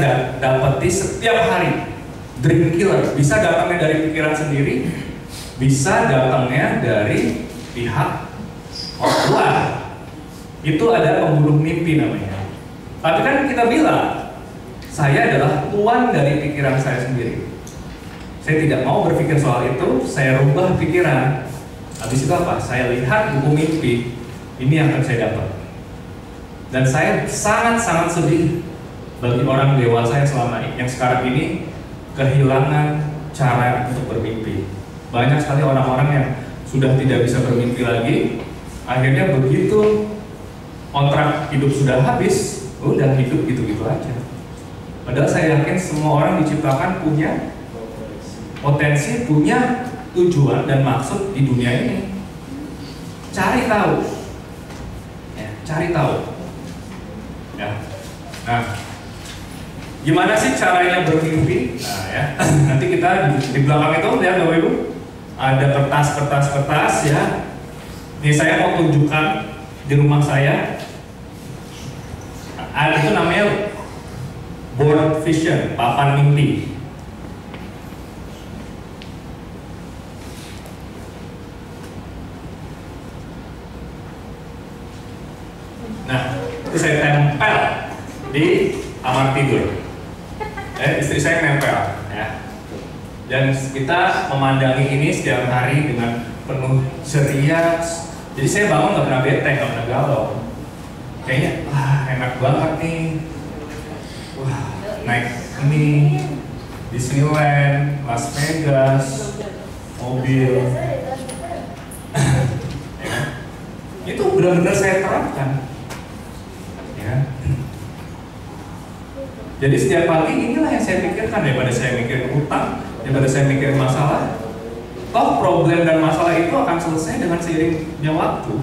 dapati setiap hari. Dream killer bisa datangnya dari pikiran sendiri, bisa datangnya dari pihak luar. Itu ada pembunuh mimpi namanya. Tapi kan kita bilang, saya adalah tuan dari pikiran saya sendiri. Saya tidak mau berpikir soal itu, saya rubah pikiran. Habis itu apa? Saya lihat buku mimpi, ini yang akan saya dapat. Dan saya sangat-sangat sedih bagi orang dewasa yang selama ini, yang sekarang ini kehilangan cara untuk bermimpi. Banyak sekali orang-orang yang sudah tidak bisa bermimpi lagi. Akhirnya begitu kontrak hidup sudah habis, udah hidup gitu-gitu aja. Padahal saya yakin semua orang diciptakan punya potensi, punya tujuan dan maksud di dunia ini. Cari tahu, ya, cari tahu. Ya. Nah, gimana sih caranya bermimpi? Nah, ya, nanti kita di belakang itu lihat Bapak Ibu ada kertas ya. Ini saya mau tunjukkan di rumah saya. Ada itu namanya board vision, papan mimpi. Nah, itu saya tempel di kamar tidur. Istri saya nempel, ya. Dan kita memandangi ini setiap hari dengan penuh ceria. Jadi saya bangun nggak pernah bete, nggak pernah galau. Kayaknya, wah enak banget nih. Wah, naik ini Disneyland, Las Vegas, mobil. Ya. Itu benar-benar saya terapkan. Ya. Jadi setiap pagi inilah yang saya pikirkan, daripada saya mikirin utang, daripada saya mikirin masalah. Toh problem dan masalah itu akan selesai dengan seiringnya waktu.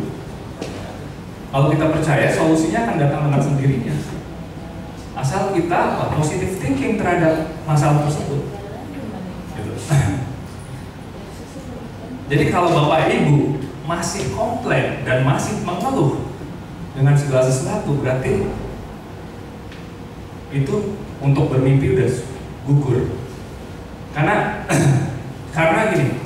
Kalau kita percaya, solusinya akan datang dengan sendirinya. Asal kita positive thinking terhadap masalah tersebut. Gitu. Jadi kalau Bapak Ibu masih komplain dan masih mengeluh dengan segala sesuatu, berarti itu untuk bermimpi udah gugur. Karena gini,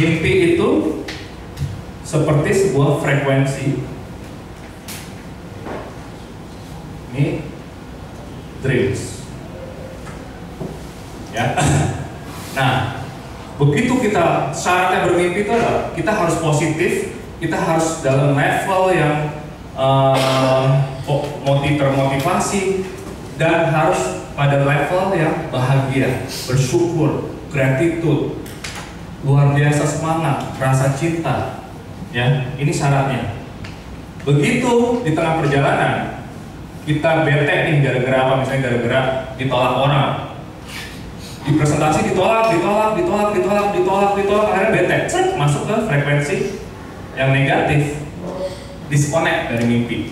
mimpi itu seperti sebuah frekuensi. Ini dreams, ya. Nah, begitu kita syaratnya bermimpi itu adalah kita harus positif, kita harus dalam level yang termotivasi, dan harus pada level yang bahagia, bersyukur, gratitude, luar biasa semangat, rasa cinta, ya. Ini syaratnya. Begitu di tengah perjalanan kita bete nih gara-gara apa? Misalnya gara-gara ditolak orang, di presentasi ditolak, akhirnya bete, masuk ke frekuensi yang negatif, disconnect dari mimpi.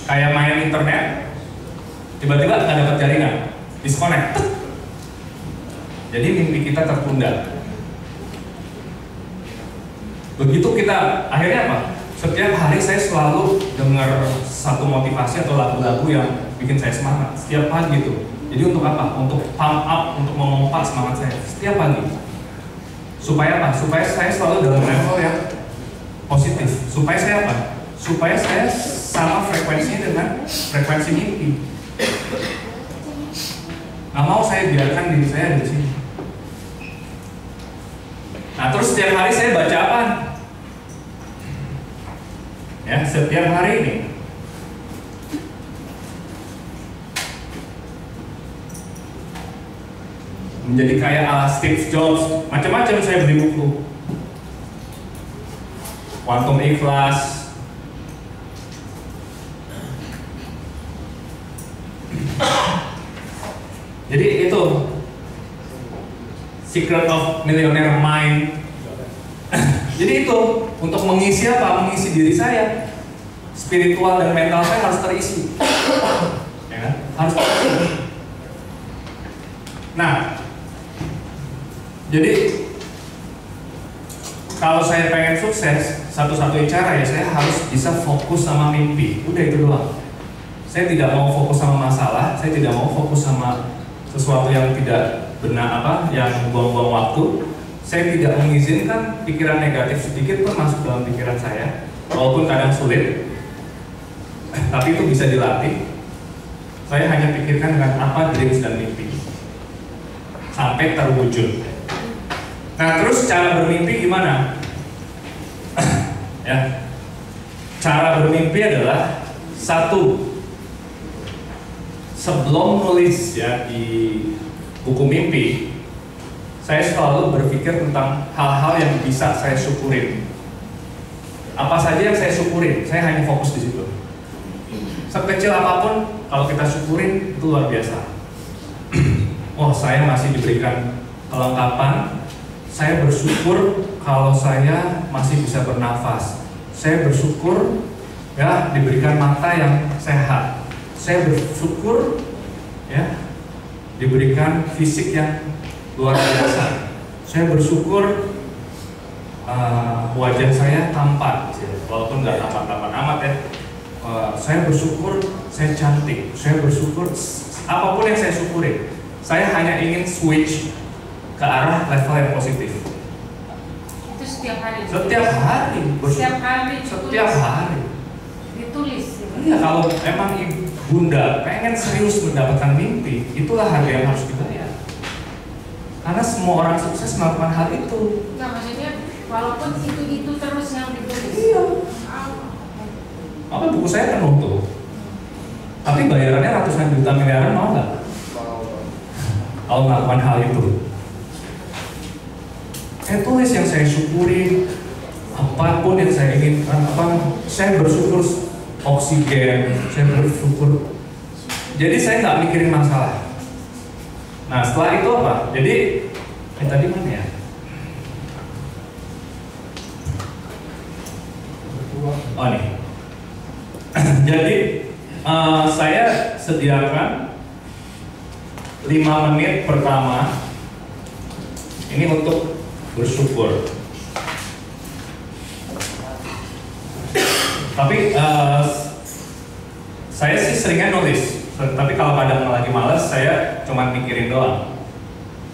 Kayak main internet, tiba-tiba nggak dapat jaringan, disconnect. Jadi mimpi kita tertunda. Begitu kita akhirnya apa? Setiap hari saya selalu dengar satu motivasi atau lagu-lagu yang bikin saya semangat setiap pagi itu. Jadi untuk apa? Untuk pump up, untuk memompa semangat saya setiap pagi. Supaya apa? Supaya saya selalu dalam level yang positif. Supaya saya apa? Supaya saya sama frekuensinya dengan frekuensi mimpi. Nggak mau saya biarkan diri saya di sini. Nah, terus setiap hari saya baca apa? Ya, setiap hari ini menjadi kayak ala Steve Jobs, macam-macam saya beli buku. Quantum Ikhlas, jadi itu Secret of Millionaire Mind. Jadi itu untuk mengisi apa? Mengisi diri saya, spiritual dan mental saya harus terisi, ya kan? Harus terisi. Nah, jadi kalau saya pengen sukses, satu-satunya cara ya saya harus bisa fokus sama mimpi. Udah itu doang. Saya tidak mau fokus sama masalah, saya tidak mau fokus sama sesuatu yang tidak benar yang buang-buang waktu. Saya tidak mengizinkan pikiran negatif sedikit pun masuk dalam pikiran saya, walaupun kadang sulit, tapi itu bisa dilatih. Saya hanya pikirkan dengan apa dreams dan mimpi sampai terwujud. Nah, terus cara bermimpi gimana? Ya, cara bermimpi adalah satu, sebelum nulis ya di buku mimpi, saya selalu berpikir tentang hal-hal yang bisa saya syukurin. Apa saja yang saya syukurin, saya hanya fokus di situ. Sekecil apapun, kalau kita syukurin itu luar biasa. Oh, saya masih diberikan kelengkapan. Saya bersyukur kalau saya masih bisa bernafas. Saya bersyukur ya diberikan mata yang sehat. Saya bersyukur ya diberikan fisik yang luar biasa. Saya bersyukur wajah saya tampan, walaupun nggak tampan-tampan amat ya. Saya bersyukur saya cantik. Saya bersyukur apapun yang saya syukuri. Saya hanya ingin switch ke arah level yang positif. Itu setiap hari. Setiap hari. Setiap hari. Setiap hari. Ditulis. Iya, kalau emang Bunda pengen serius mendapatkan mimpi, itulah harga yang harus dibayar. Karena semua orang sukses melakukan hal itu. Enggak, maksudnya walaupun itu terus yang ditulis. Iya. Apa buku saya penuh tuh. Tapi bayarannya ratusan juta miliaran, mau nggak? Kalau melakukan hal itu. Saya tulis yang saya syukuri, apapun yang saya ingin, saya bersyukur oksigen, saya bersyukur. Jadi saya nggak mikirin masalah. Nah, setelah itu apa? Jadi tadi mana ya? Oh nih. Jadi saya sediakan 5 menit pertama ini untuk bersyukur. Tapi saya sih seringnya nulis. Tapi kalau kadang lagi males, saya cuma pikirin doang.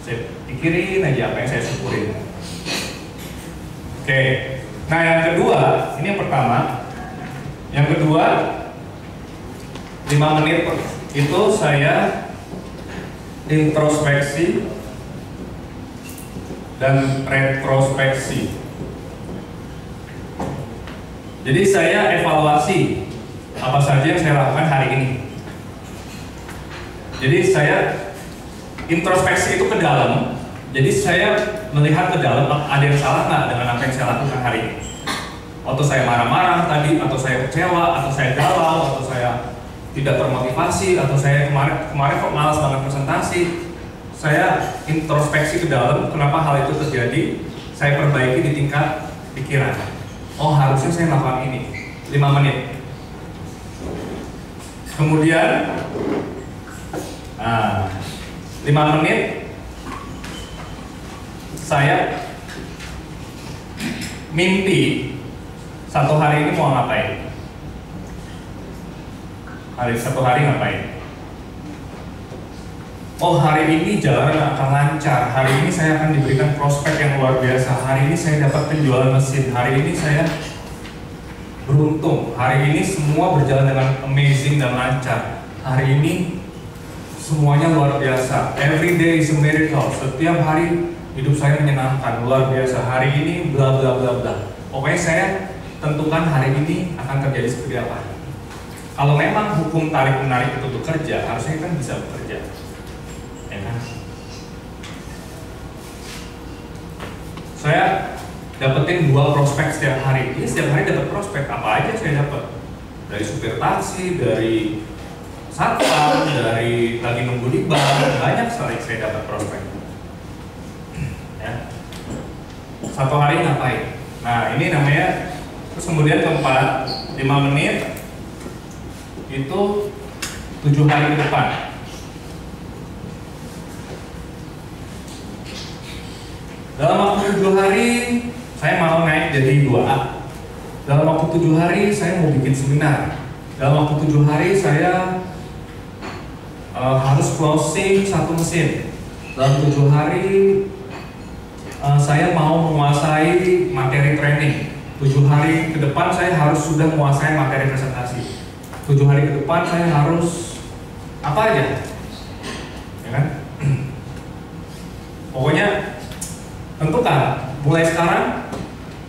Saya pikirin aja apa yang saya syukurin. Oke. Nah yang kedua, ini yang pertama. Yang kedua, 5 menit itu saya introspeksi dan retrospeksi. Jadi saya evaluasi apa saja yang saya lakukan hari ini. Jadi saya introspeksi itu ke dalam. Jadi saya melihat ke dalam, ada yang salah nggak dengan apa yang saya lakukan hari ini. Atau saya marah-marah tadi, atau saya kecewa, atau saya galau, atau saya tidak termotivasi, atau saya kemarin kok malas banget presentasi. Saya introspeksi ke dalam, kenapa hal itu terjadi. Saya perbaiki di tingkat pikiran. Oh harusnya saya melakukan ini 5 menit. Kemudian 5 menit saya mimpi satu hari ini mau ngapain. Satu hari ngapain. Oh hari ini jalanan akan lancar. Hari ini saya akan diberikan prospek yang luar biasa. Hari ini saya dapat penjualan mesin. Hari ini saya beruntung. Hari ini semua berjalan dengan amazing dan lancar. Hari ini semuanya luar biasa. Every day is a miracle. Setiap hari hidup saya menyenangkan, luar biasa. Hari ini bla bla bla bla. Pokoknya saya tentukan hari ini akan terjadi seperti apa. Kalau memang hukum tarik menarik itu bekerja, harusnya kan bisa bekerja. Ya kan? Saya dapetin 2 prospek setiap hari. Ini setiap hari dapat prospek, apa aja saya dapat. Dari supir taksi, dari satpam, dari lagi nunggu di bank, banyak sekali saya dapat prospek. Ya. Satu hari ngapain? Nah ini namanya. Terus kemudian keempat, 5 menit itu 7 hari ke depan. Dalam waktu 7 hari saya mau naik jadi 2A. Dalam waktu 7 hari saya mau bikin seminar. Dalam waktu 7 hari saya harus closing 1 mesin. Dalam 7 hari saya mau menguasai materi training. 7 hari ke depan saya harus sudah menguasai materi presentasi. 7 hari ke depan saya harus apa aja, ya kan? Pokoknya tentukan mulai sekarang,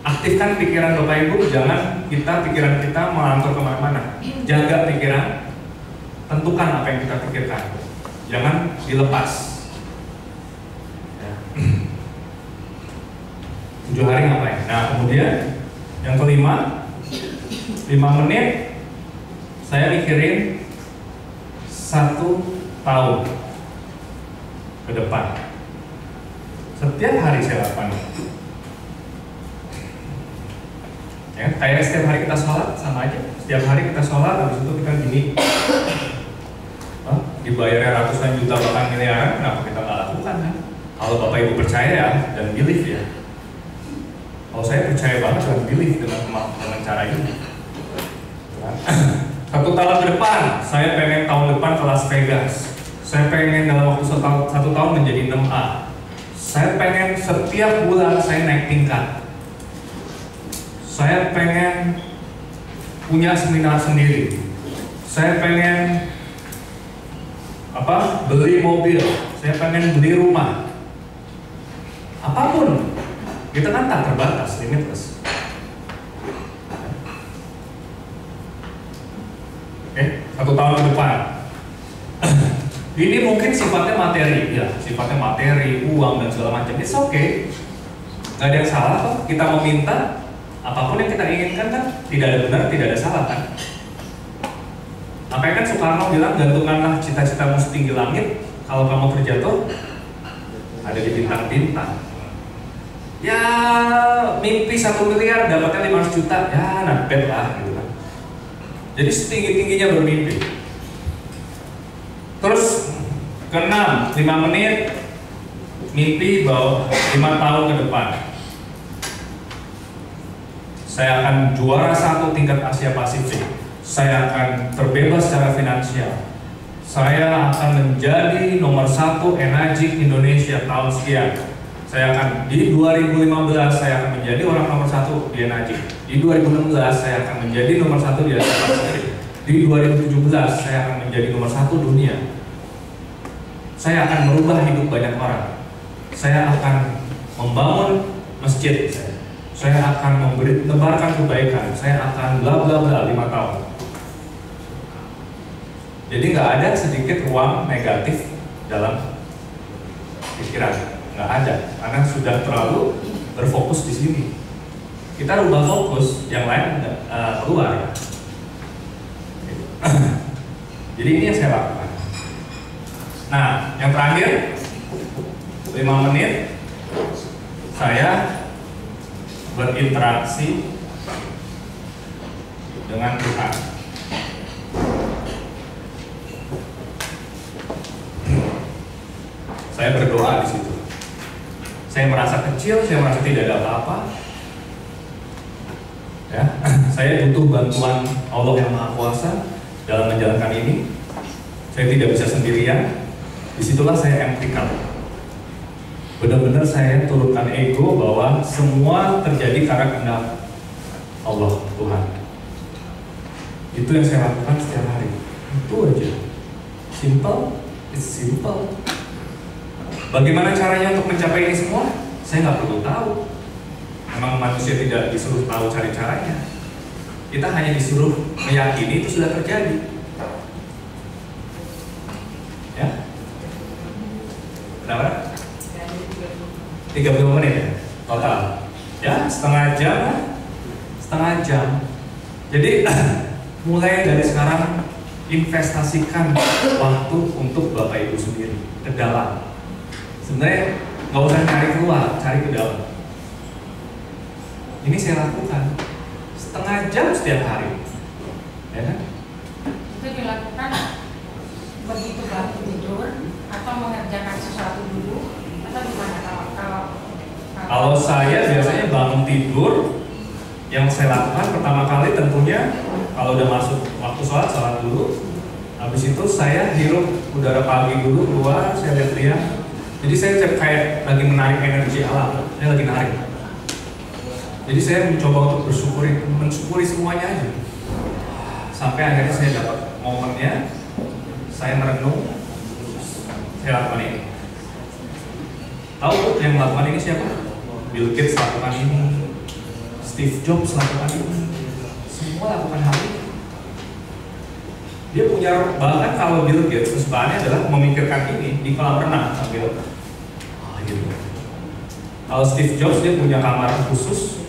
aktifkan pikiran Bapak Ibu. Jangan pikiran kita melantur kemana-mana. Jaga pikiran, tentukan apa yang kita pikirkan, jangan dilepas. Ya. 7 hari ngapain? Nah kemudian yang kelima, 5 menit saya mikirin 1 tahun ke depan. Setiap hari saya lakukan. Ya, kayak setiap hari kita sholat sama aja. Setiap hari kita sholat, habis itu kita gini, dibayarnya ratusan juta bahkan miliaran, kenapa kita nggak lakukan kan? Kalau Bapak Ibu percaya dan believe ya. Kalau saya percaya banget dan believe dengan cara ini. 1 tahun ke depan, saya pengen tahun depan ke Las Vegas. Saya pengen dalam waktu 1 tahun menjadi 6A. Saya pengen setiap bulan saya naik tingkat. Saya pengen punya seminar sendiri. Saya pengen beli mobil. Saya pengen beli rumah. Apapun, kita kan tak terbatas, limitless. Oke, 1 tahun ke depan. Ini mungkin sifatnya materi, ya, sifatnya materi, uang dan segala macam. It's okay, nggak ada yang salah kok. Kita meminta apapun yang kita inginkan kan, tidak ada benar, tidak ada salah kan. Makanya kan Soekarno bilang, gantungkanlah cita-citamu setinggi langit. Kalau kamu terjatuh, ada di bintang-bintang. Ya, mimpi 1 miliar, dapatnya 500 juta, ya not bad lah gitu kan. Jadi setinggi-tingginya bermimpi. Terus ke-6, 5 menit mimpi bahwa 5 tahun ke depan Saya akan juara 1 tingkat Asia Pasifik. Saya akan terbebas secara finansial. Saya akan menjadi nomor 1 Enagic Indonesia tahun sekian. Saya akan di 2015 saya akan menjadi orang nomor 1 di Enagic. Di 2016 saya akan menjadi nomor 1 di Asia Pasifik. Di 2017 saya akan menjadi nomor 1 dunia. Saya akan merubah hidup banyak orang. Saya akan membangun masjid. Saya akan menebarkan kebaikan. Saya akan bla bla bla 5 tahun. Jadi nggak ada sedikit ruang negatif dalam pikiran, nggak ada, karena sudah terlalu berfokus di sini. Kita rubah fokus, yang lain keluar. Jadi ini yang saya lakukan. Nah, yang terakhir 5 menit saya berinteraksi dengan Tuhan. Saya berdoa di situ. Saya merasa kecil, saya merasa tidak ada apa-apa. Ya, saya butuh bantuan Allah yang Maha Kuasa dalam menjalankan ini. Saya tidak bisa sendirian. Disitulah saya emptikan. Benar-benar saya turunkan ego bahwa semua terjadi karena kehendak Allah Tuhan. Itu yang saya lakukan setiap hari. Itu aja. Simple, it's simple. Bagaimana caranya untuk mencapai ini semua? Saya nggak perlu tahu. Memang manusia tidak disuruh tahu cari caranya. Kita hanya disuruh meyakini itu sudah terjadi. Ya? Berapa? 35 menit ya? Total. Ya, setengah jam. Jadi mulai dari sekarang investasikan waktu untuk Bapak Ibu sendiri ke dalam. Sebenarnya nggak usah cari keluar, cari ke dalam. Ini saya lakukan setengah jam setiap hari, ya kan? Itu dilakukan begitu bangun tidur atau mengerjakan sesuatu dulu atau gimana kalau saya biasanya bangun tidur, yang saya lakukan pertama kali tentunya kalau udah masuk waktu sholat dulu. Habis itu saya hirup udara pagi dulu, keluar, saya lihat-lihat. Jadi saya kayak lagi menarik energi alam, saya lagi narik. Jadi saya mencoba untuk mensyukuri semuanya aja. Sampai akhirnya saya dapat momennya, saya merenung, saya lakukan ini. Tahu yang melakukan ini siapa? Bill Gates lakukan ini, Steve Jobs lakukan ini, semua lakukan hal ini. Dia punya, bahkan kalau Bill Gates kesukaannya adalah memikirkan ini di kolam renang sambil gitu. Kalau Steve Jobs dia punya kamar khusus,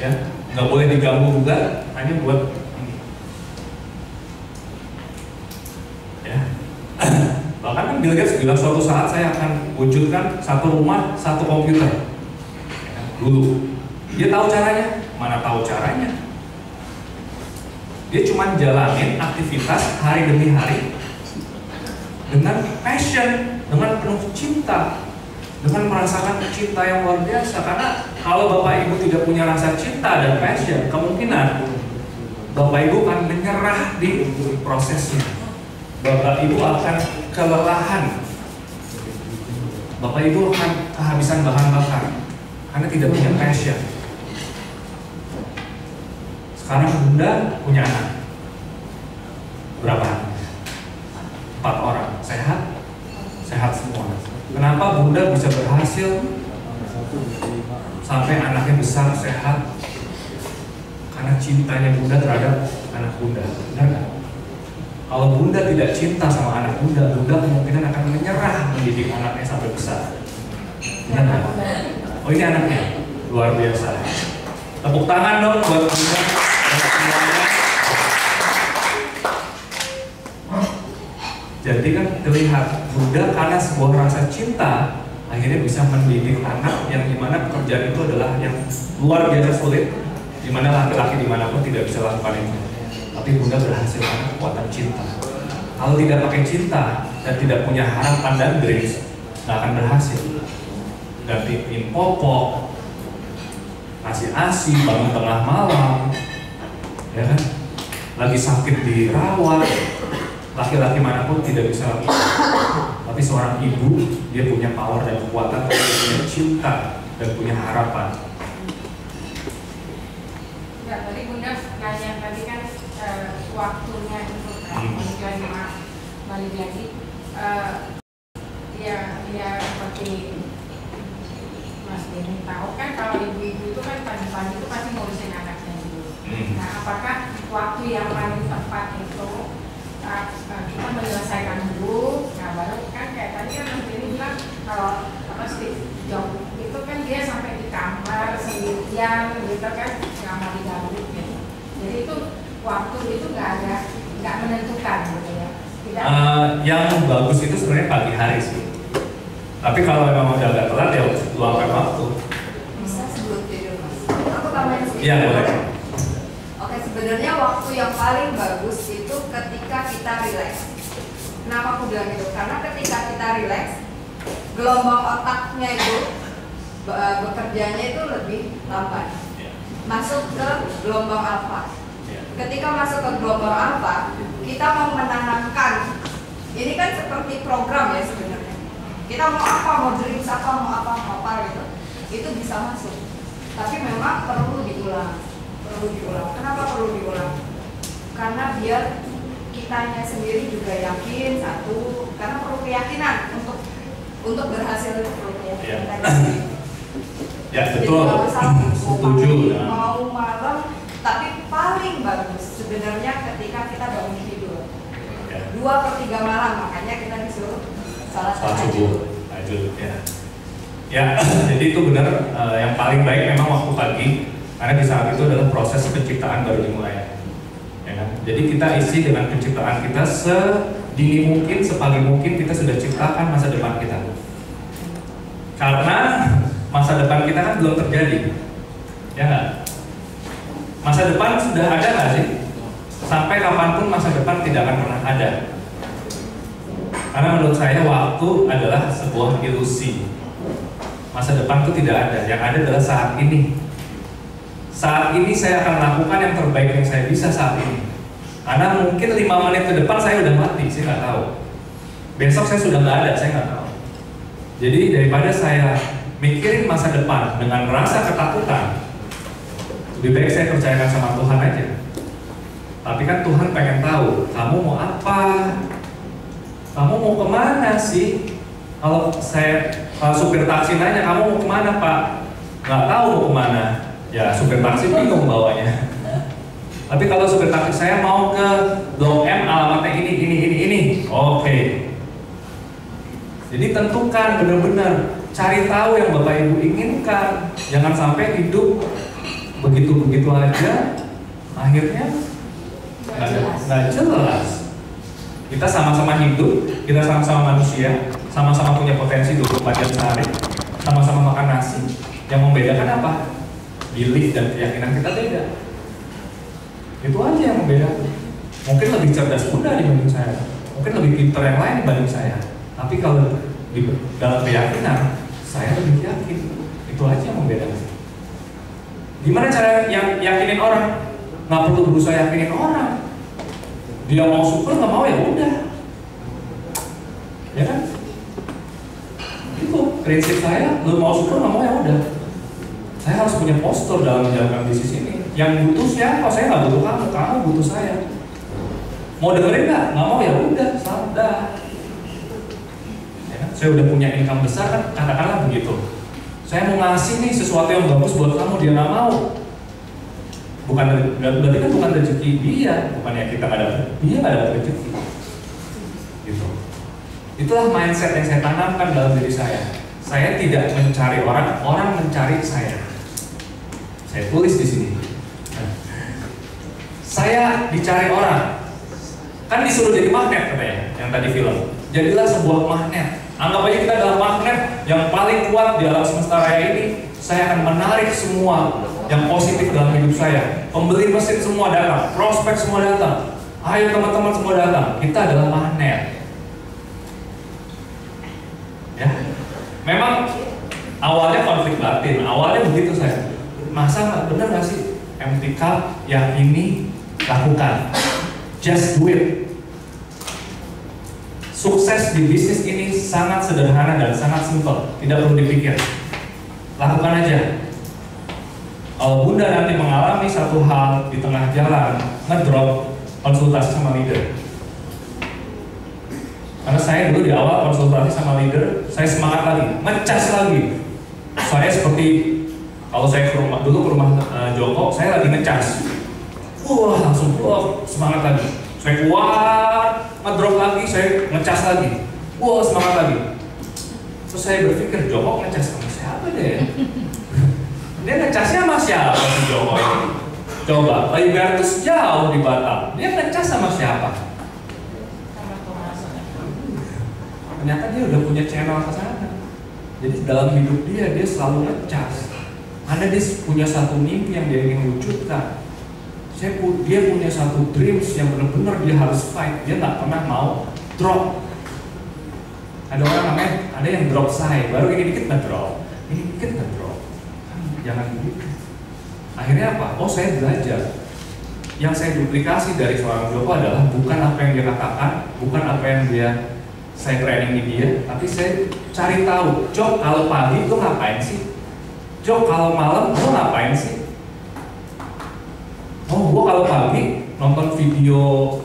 ya nggak boleh diganggu juga, hanya buat ini. Ya. Bahkan kan Bill Gates bilang suatu saat saya akan wujudkan satu rumah, satu komputer. Ya, dulu dia tahu caranya, mana tahu caranya. Dia cuma jalanin aktivitas hari demi hari dengan passion, dengan penuh cinta, dengan merasakan cinta yang luar biasa. Karena kalau Bapak Ibu tidak punya rasa cinta dan passion, kemungkinan Bapak Ibu akan menyerah di prosesnya. Bapak Ibu akan kelelahan. Bapak Ibu akan kehabisan bahan bakar karena tidak punya passion. Sekarang Bunda punya anak. Berapa? 4 orang. Sehat? Sehat semua. Kenapa Bunda bisa berhasil sampai anaknya besar, sehat? Karena cintanya Bunda terhadap anak Bunda. Benar nggak? Kalau Bunda tidak cinta sama anak Bunda, Bunda kemungkinan akan menyerah mendidik anaknya sampai besar. Benar nggak? Oh, ini anaknya. Luar biasa. Tepuk tangan dong buat Bunda. Jadi kan terlihat Bunda karena sebuah rasa cinta akhirnya bisa mendidik anak yang dimana pekerjaan itu adalah yang luar biasa sulit, dimana laki-laki dimanapun tidak bisa lakukan itu. Tapi Bunda berhasil karena kekuatan cinta. Kalau tidak pakai cinta dan tidak punya harapan dan dreams, nggak akan berhasil. Gantiin popok, ngasih ASI, bangun tengah malam, ya kan? Lagi sakit dirawat, laki-laki manapun tidak bisa lakukan. Tapi seorang ibu, dia punya power dan kekuatan, dia punya cinta dan punya harapan. Ya, tadi Bunda nanya tadi kan waktunya itu balik lagi. Ya seperti Mas Denny tahu kan kalau ibu-ibu itu kan pagi-pagi itu pasti ngurusin anaknya dulu. Nah, apakah waktu yang paling tepat itu kita menyelesaikan dulu? Nah, baru kan kayak tadi kan Mas Denny bilang kalau Steve Jobs itu kan dia sampai di kamar sendirian gitu kan, nggak mau diganggu gitu. Jadi itu waktu itu nggak menentukan gitu ya. Yang bagus itu sebenarnya pagi hari sih. Tapi kalau memang udah agak telat ya luangkan waktu. Bisa sebelum tidur Mas. Aku tambahin sedikit. Iya boleh. Oke, sebenarnya waktu yang paling bagus itu ketika kita rileks. Kenapa aku bilang gitu? Karena ketika kita rileks, gelombang otaknya itu bekerjanya itu lebih lambat. Masuk ke gelombang alfa. Ketika masuk ke gelombang alfa, kita mau menanamkan. Ini kan seperti program ya sebenarnya. Kita mau apa, mau dreams apa, mau apa gitu. Itu bisa masuk. Tapi memang perlu diulang. Kenapa perlu diulang? Karena biar kitanya sendiri juga yakin satu. Karena perlu keyakinan untuk berhasil itu perlu keyakinan. Ya betul. Setuju. Mau malam, tapi paling bagus sebenarnya ketika kita bangun tidur. 2/3 malam, makanya kita disuruh salat subuh. Ya, jadi itu benar. Yang paling baik memang waktu pagi, karena di saat itu adalah proses penciptaan baru dimulai. Ya kan? Jadi kita isi dengan penciptaan kita sedini mungkin, sepagi mungkin kita sudah ciptakan masa depan kita. Karena masa depan kita kan belum terjadi, ya nggak? Masa depan sudah ada nggak sih? Sampai kapanpun masa depan tidak akan pernah ada. Karena menurut saya waktu adalah sebuah ilusi. Masa depan itu tidak ada, yang ada adalah saat ini. Saat ini saya akan lakukan yang terbaik yang saya bisa saat ini. Karena mungkin 5 menit ke depan saya udah mati, saya nggak tahu. Besok saya sudah nggak ada, saya nggak tahu. Jadi daripada saya mikirin masa depan dengan rasa ketakutan, lebih baik saya percayakan sama Tuhan aja. Tapi kan Tuhan pengen tahu, kamu mau apa? Kamu mau kemana sih? Kalau supir taksi nanya, kamu mau kemana Pak? Nggak tahu mau kemana. Ya supir taksi bingung bawanya. Tapi kalau supir taksi saya mau ke Blok M alamatnya ini. Oke. Jadi tentukan benar-benar, cari tahu yang Bapak Ibu inginkan. Jangan sampai hidup begitu aja, akhirnya nggak jelas. Kita sama-sama hidup, kita sama-sama manusia, sama-sama punya potensi 24 jam sehari, sama-sama makan nasi. Yang membedakan apa? Belief dan keyakinan kita beda. Itu aja yang membedakan. Mungkin lebih cerdas Bunda dibanding saya, mungkin lebih pintar yang lain dibanding saya. Tapi kalau dalam keyakinan, saya lebih yakin. Itu aja yang membedakan. Gimana cara yang yakinin orang? Nggak perlu berusaha yakinin orang. Dia mau syukur nggak mau ya udah, ya kan? Itu prinsip saya. Lu mau syukur nggak mau ya udah. Saya harus punya postur dalam menjalankan bisnis ini. Yang butuh siapa? Saya nggak butuh kamu, kamu butuh saya. Mau dengerin nggak? Nggak mau ya udah, sudah. Ya kan? Saya udah punya income besar kan, katakanlah begitu. Saya mau ngasih nih sesuatu yang bagus buat kamu, dia nggak mau. Berarti kan bukan rezeki dia, bukannya kita nggak dapat, dia nggak dapat rezeki. Gitu. Itulah mindset yang saya tanamkan dalam diri saya. Saya tidak mencari orang, orang mencari saya. Saya tulis di sini. Saya dicari orang. Kan disuruh jadi magnet katanya, yang tadi film. Jadilah sebuah magnet. Anggap aja kita adalah magnet yang paling kuat di alam semesta raya ini. Saya akan menarik semua yang positif dalam hidup saya. Pembeli mesin semua datang, prospek semua datang. Ayo teman-teman semua datang. Kita adalah magnet. Ya, memang awalnya konflik batin, awalnya begitu saya. masa bener nggak sih empty cup yang ini lakukan, just do it. Sukses di bisnis ini sangat sederhana dan sangat simpel, tidak perlu dipikir, lakukan aja. Kalau Bunda nanti mengalami satu hal di tengah jalan, ngedrop, konsultasi sama leader. Karena saya dulu di awal konsultasi sama leader, saya semangat lagi, ngecas lagi. Saya seperti kalau saya ke rumah Joko, saya lagi ngecas. Wah, langsung semangat lagi. Saya kuat, ngedrop lagi, saya ngecas lagi. Wah, semangat lagi. Terus saya berpikir, Joko ngecas sama siapa deh? Dia ngecasnya sama siapa si Joko ini? Coba, Libertus jauh di Batam. Dia ngecas sama siapa? Ternyata dia udah punya channel ke sana. Jadi dalam hidup dia selalu ngecas. Karena dia punya satu mimpi yang dia ingin wujudkan. Dia punya satu dreams yang benar-benar dia harus fight. Dia nggak pernah mau drop. Ada orang namanya, ada yang drop say, baru ini dikit nggak drop, ini dikit nggak drop. Jangan begitu. Akhirnya apa? Oh, saya belajar. Yang saya duplikasi dari seorang Joko adalah bukan apa yang dia katakan, bukan apa yang saya training di dia, tapi saya cari tahu, Jok kalau pagi itu ngapain sih? Jok kalau malam itu ngapain sih? Oh, gua kalau pagi nonton video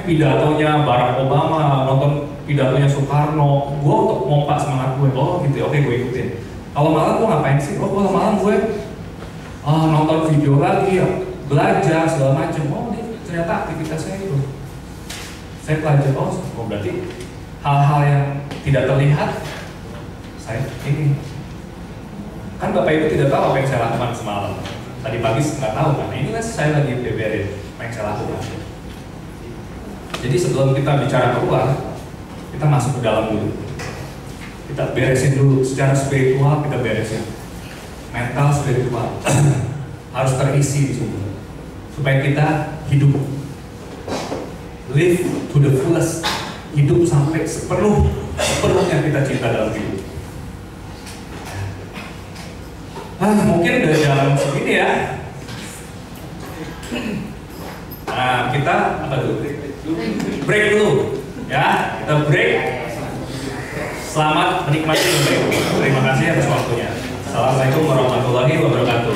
pidatonya Barack Obama, nonton pidatonya Soekarno, gua untuk mompa semangat gue. Oh gitu, oke gue ikutin. Kalau malam gua ngapain sih? Oh, kalau malam gue nonton video lagi, belajar segala macam. Oh, ini ternyata aktivitasnya itu. Saya pelajari, oh berarti hal-hal yang tidak terlihat, saya ini kan Bapak Ibu tidak tahu apa yang saya lakukan semalam. Tadi pagi nggak tahu kan, ini kan saya lagi beberin apa yang saya lakukan. Jadi sebelum kita bicara keluar, kita masuk ke dalam dulu. Kita beresin dulu, secara spiritual kita beresin. Mental, spiritual harus terisi di situ supaya kita hidup. Live to the fullest, hidup sampai sepenuhnya kita cinta dalam hidup. Mungkin udah jam segini ya. Nah, kita apa dulu? Break dulu, ya. Kita break. Selamat menikmati break. Terima kasih atas waktunya. Assalamualaikum warahmatullahi wabarakatuh.